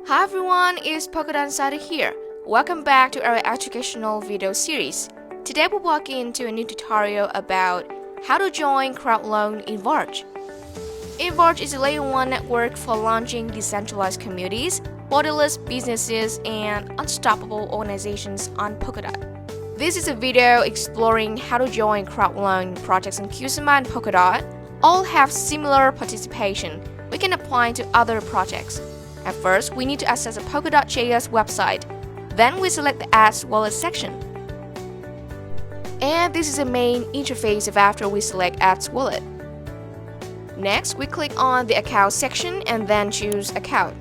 Hi everyone, it's Polkadot Insider here. Welcome back to our educational video series. Today we'll walk into a new tutorial about how to join Crowdloan Invarch. Invarch is a layer 1 network for launching decentralized communities, borderless businesses, and unstoppable organizations on Polkadot. This is a video exploring how to join Crowdloan projects on Kusama and Polkadot. All have similar participation. We can apply to other projects. At first, we need to access a Polkadot.js website. Then we select the Add Wallet section. And this is the main interface after we select Add Wallet. Next, we click on the Account section and then choose Account.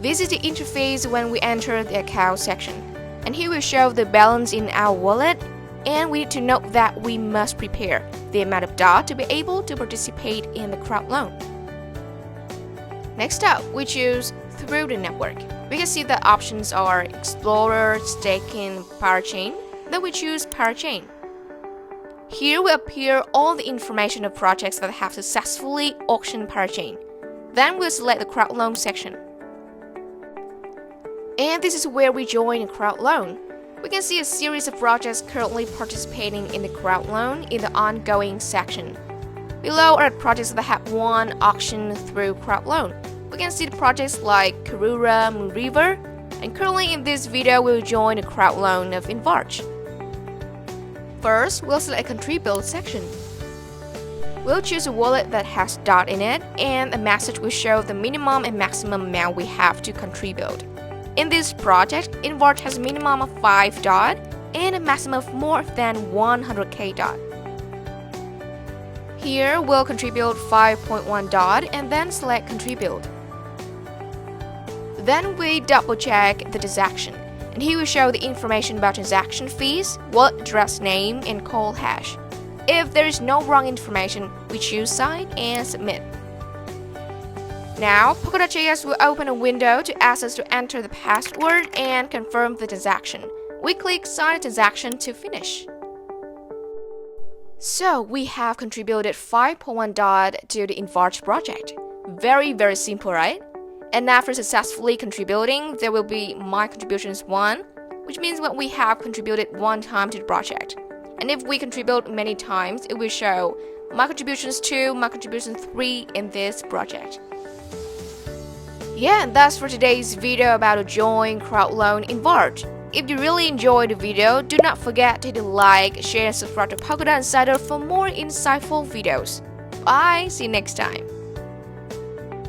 This is the interface when we enter the Account section. And here we show the balance in our wallet, and we need to note that we must prepare the amount of DApp to be able to participate in the Crowdloan. Next up, we choose Through the Network. We can see the options are Explorer, Staking, Parachain. Then we choose Parachain. Here will appear all the information of projects that have successfully auctioned Parachain. Then we'll select the Crowdloan section. And this is where we join a Crowdloan. We can see a series of projects currently participating in the Crowdloan in the Ongoing section. Below are projects that have won auction through Crowdloan. We can see the projects like Karura, Moonriver, and currently in this video we'll join the Crowdloan of Invarch. First, we'll select a Contribute section. We'll choose a wallet that has DApp in it, and a message will show the minimum and maximum amount we have to contribute. In this project, Invarch has a minimum of 5 DApp and a maximum of more than 100k DApp. Here, we'll contribute 5.1 DApp and then select Contribute. Then we double check the transaction, and here we show the information about transaction fees, wallet address name, and call hash. If there is no wrong information, we choose Sign and Submit. Now, Polkadot.js will open a window to ask us to enter the password and confirm the transaction. We click Sign the transaction to finish. So, we have contributed 5.1 DApp to the Invarch project. Very simple, right? And after successfully contributing, there will be My Contributions 1, which means when we have contributed one time to the project. And if we contribute many times, it will show My Contributions 2, My Contributions 3 in this project. Yeah, and that's for today's video about to join Crowdloan Invarch. If you really enjoyed the video, do not forget to hit like, share, and subscribe to Polkadot Insider for more insightful videos. Bye, see you next time.